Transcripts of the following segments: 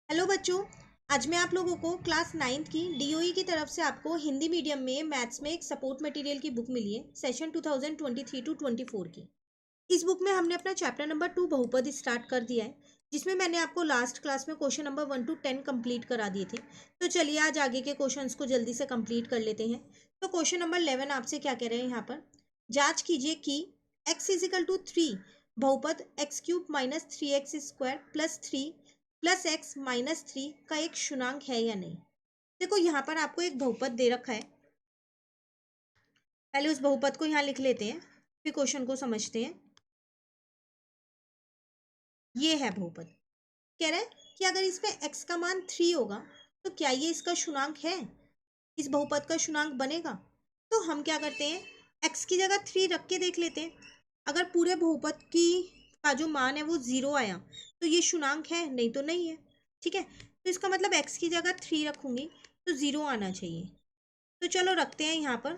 Hello बच्चों। आज मैं आप लोगों को क्लास 9th की डीओई की तरफ से आपको हिंदी मीडियम में मैथ्स में एक सपोर्ट मटेरियल की बुक मिली है सेशन 2023 टू 24 की। इस बुक में हमने अपना चैप्टर नंबर 2 बहुपद स्टार्ट कर दिया है, जिसमें मैंने आपको लास्ट क्लास में क्वेश्चन नंबर 1 टू 10 कंप्लीट करा दिए थे। तो चलिए आज आगे के क्वेश्चंस को जल्दी से कंप्लीट कर लेते हैं। तो क्वेश्चन नंबर 11 आपसे क्या कह रहे हैं यहाँ पर, जांच कीजिए कि x इजिकल टू 3 बहुपद x cube minus 3x² plus 3 plus x minus 3 का एक शुनांक है या नहीं। देखो यहाँ पर आपको एक बहुपद दे रखा है, पहले उस बहुपद को यहाँ लिख लेते हैं, फिर क्वेश्चन को समझते हैं। ये है बहुपद, कह रहा है कि अगर इसमें x का मान 3 होगा तो क्या ये इसका शुनांक है, इस बहुपद का शुनांक बनेगा। तो हम क्या करते हैं, x की जगह 3 रख के देख लेते हैं। अगर पूरे बहुपद की का जो मान है वो 0 आया तो ये शुनांक है, नहीं तो नहीं है। ठीक है, तो इसका मतलब x की जगह 3 रखूंगी तो 0 आना चाहिए। तो चलो रखते हैं यहाँ पर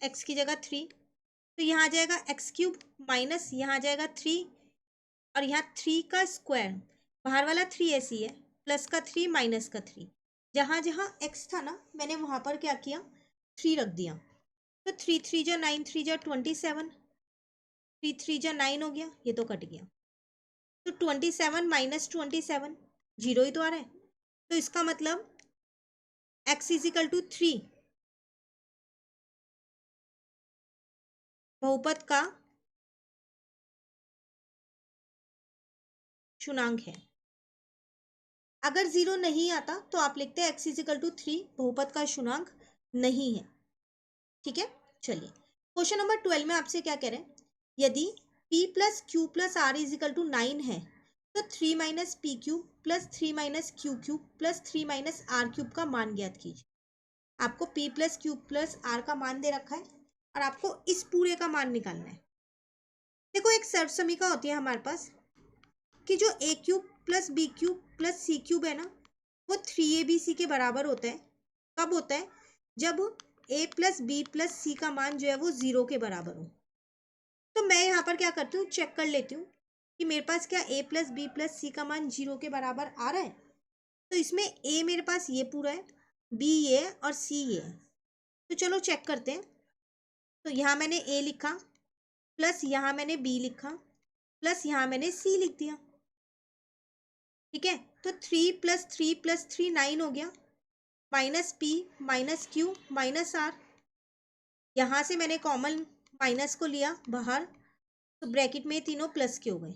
x की जगह 3, तो यहाँ आ जाएगा एक्स क्यूब माइनस यहाँ आ जाएगा 3 और यहाँ 3 का स्क्वायर, बाहर वाला 3 ऐसी है, प्लस का 3 माइनस का 3, जहाँ जहाँ x था ना मैंने वहाँ पर क्या किया 3 रख दिया। तो 3 3 जा 9, 3 जा 27, 3 3 जा 9 हो गया, ये तो कट गया। तो 27 माइनस 27 जीरो ही तो आ रहा है। तो इसका मतलब x इजिकल टू 3 बहुपद का शुनांक है। अगर 0 नहीं आता तो आप लिखते हैं x इजिकल टू 3 बहुपद का शुनांक नहीं है। ठीक है, चलिए क्वेश्चन नंबर 12 में आपसे क्या कह रहे हैं, यदि p plus Q plus R is equal to 9 है तो 3 minus P cube plus 3 minus Q cube plus 3 minus R cube का मान ज्ञात कीजिए। आपको p plus Q plus R का मान दे रखा है और आपको इस पूरे का मान निकालना है। देखो एक सर्व समीकरण होती है हमारे पास कि जो a cube plus B cube plus C cube है ना, वो 3abc के बराबर होता है। कब होता है, जब a प्लस बी प्लस सी का मान जो है वो 0 के बराबर हो। तो मैं यहाँ पर क्या करती हूँ, चेक कर लेती हूँ कि मेरे पास क्या a प्लस बी प्लस सी का मान 0 के बराबर आ रहा है। तो इसमें a मेरे पास ये पूरा है, b ये है और c ये है। तो चलो चेक करते हैं। तो यहाँ मैंने a लिखा, प्लस यहाँ मैंने b लिखा, प्लस यहाँ मैंने c लिख दिया। ठीक है, तो 3 प्लस 3 प्लस 3 9 हो गया, minus P minus Q minus R, यहाँ से मैंने कॉमन माइनस को लिया बाहर, तो ब्रैकेट में तीनों प्लस के हो गए।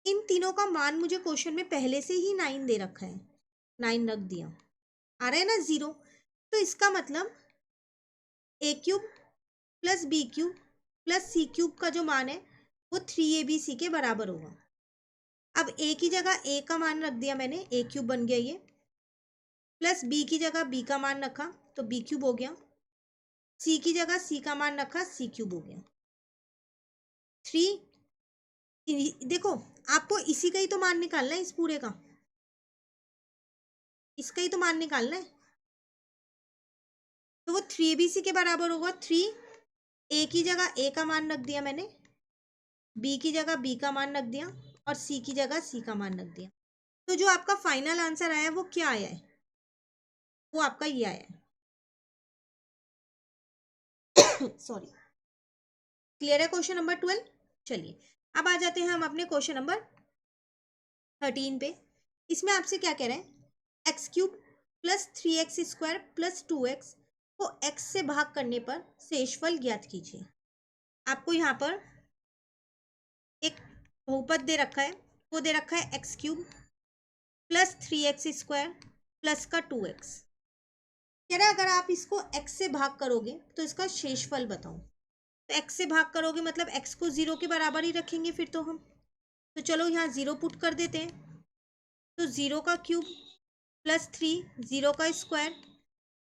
इन तीनों का मान मुझे क्वेश्चन में पहले से ही 9 दे रखा है, 9 रख दिया, आ रहा है ना 0। तो इसका मतलब A cube plus B cube plus C cube का जो मान है वो 3abc के बराबर होगा। अब a की जगह a का मान रख दिया मैंने, a क्यूब बन गया ये, प्लस b की जगह b का मान रखा तो b क्यूब हो गया, c की जगह c का मान रखा c क्यूब हो गया। 3, देखो आपको इसी का ही तो मान निकालना है, इस पूरे का, इसका ही तो मान निकालना है। तो वो 3abc के बराबर होगा। 3 a की जगह a का मान रख दिया मैंने, b की जगह b का मान रख दिया और c की जगह c का मान रख दिया। तो जो आपका फाइनल आंसर आया वो क्या आया है, वो आपका ये आया है। सॉरी, क्लियर है क्वेश्चन नंबर 12। चलिए अब आ जाते हैं हम अपने क्वेश्चन नंबर 13 पे। इसमें आपसे क्या कह रहे हैं, x cube plus 3x² plus 2x को x से भाग करने पर शेषफल ज्ञात कीजिए। आपको यहाँ पर एक बहुपद दे रखा है, वो दे रखा है x cube plus 3x² plus का 2x। कह रहा है अगर आप इसको x से भाग करोगे तो इसका शेषफल बताओ। तो x से भाग करोगे मतलब x को 0 के बराबर ही रखेंगे फिर तो हम। तो चलो यहाँ 0 पुट कर देते हैं। तो 0 का क्यूब प्लस 3, 0 का स्क्वायर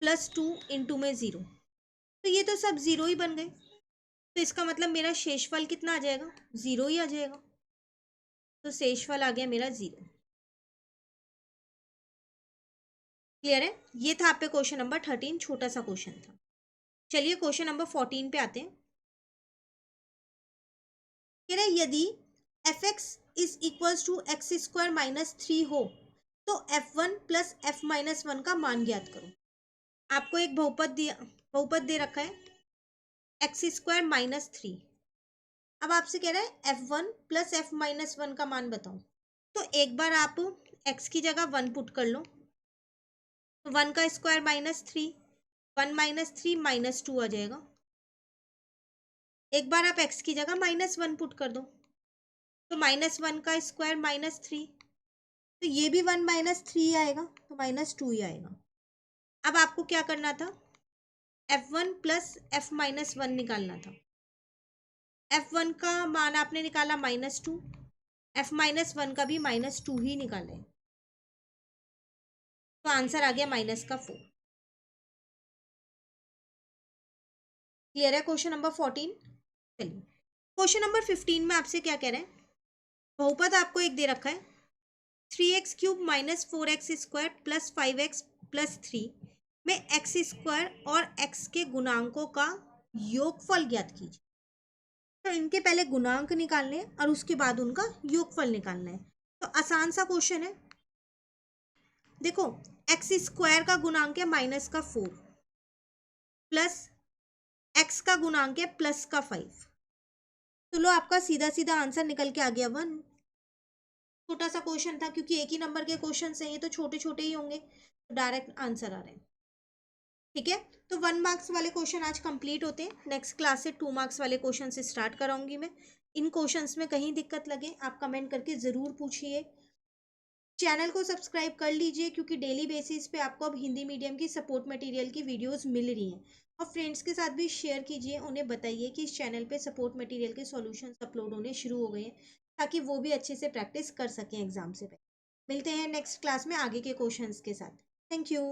प्लस 2 इंटू में 0, तो ये तो सब 0 ही बन गए। तो इसका मतलब मेरा शेषफल कितना आ जाएगा, 0 ही आ जाएगा। तो शेषफल आ गया मेरा 0। क्लियर है, ये था आपके क्वेश्चन नंबर 13, छोटा सा क्वेश्चन था। चलिए क्वेश्चन नंबर 14 पे आते हैं। कह रहे यदि F X is equals to X square minus 3 हो तो f1 प्लस f माइनस 1 का मान ज्ञात करो। आपको एक बहुपद दे रखा है एक्स स्क्वायर माइनस 3। अब आपसे कह रहा है f1 प्लस f माइनस 1 का मान बताओ। तो एक बार आप x की जगह 1 पुट कर लो, तो 1 का स्क्वायर माइनस 3, 1 माइनस 3 माइनस 2 आ जाएगा। एक बार आप x की जगह माइनस 1 पुट कर दो, तो माइनस 1 का स्क्वायर माइनस 3, तो ये भी 1 माइनस 3 आएगा, तो माइनस 2 ही आएगा। अब आपको क्या करना था, f1 प्लस f माइनस 1 निकालना था। f1 का मान आपने निकाला माइनस 2, f माइनस 1 का भी माइनस 2 ही निकाला है, तो आंसर आ गया माइनस का 4। क्लियर है क्वेश्चन नंबर 14। चलिए क्वेश्चन नंबर 15 में आपसे क्या कह रहे हैं, बहुपद आपको एक दे रखा है 3x³ minus 4x square plus 5x plus 3 में x स्क्वायर और x के गुणांकों का योगफल ज्ञात कीजिए। तो इनके पहले गुणांक निकालने हैं और उसके बाद उनका योगफल निकालना है। तो आसान सा क्वेश्चन है। देखो एक्स स्क्वायर का गुणांक है माइनस का 4 प्लस एक्स का गुणांक है प्लस का 5। तो लो आपका सीधा सीधा आंसर निकल के आ गया 1। छोटा सा क्वेश्चन था, क्योंकि एक ही नंबर के क्वेश्चन हैं तो छोटे छोटे ही होंगे, तो डायरेक्ट आंसर आ रहे हैं। ठीक है, तो 1 मार्क्स वाले क्वेश्चन आज कंप्लीट होते हैं। नेक्स्ट क्लास से 2 मार्क्स वाले क्वेश्चन से स्टार्ट कराऊंगी मैं। इन क्वेश्चंस में कहीं दिक्कत लगे आप कमेंट करके ज़रूर पूछिए। चैनल को सब्सक्राइब कर लीजिए, क्योंकि डेली बेसिस पे आपको अब हिंदी मीडियम की सपोर्ट मटेरियल की वीडियोस मिल रही हैं। और फ्रेंड्स के साथ भी शेयर कीजिए, उन्हें बताइए कि इस चैनल पे सपोर्ट मटेरियल के सॉल्यूशंस अपलोड होने शुरू हो गए हैं, ताकि वो भी अच्छे से प्रैक्टिस कर सकें एग्जाम से पहले। मिलते हैं नेक्स्ट क्लास में आगे के क्वेश्चंस के साथ। Thank you.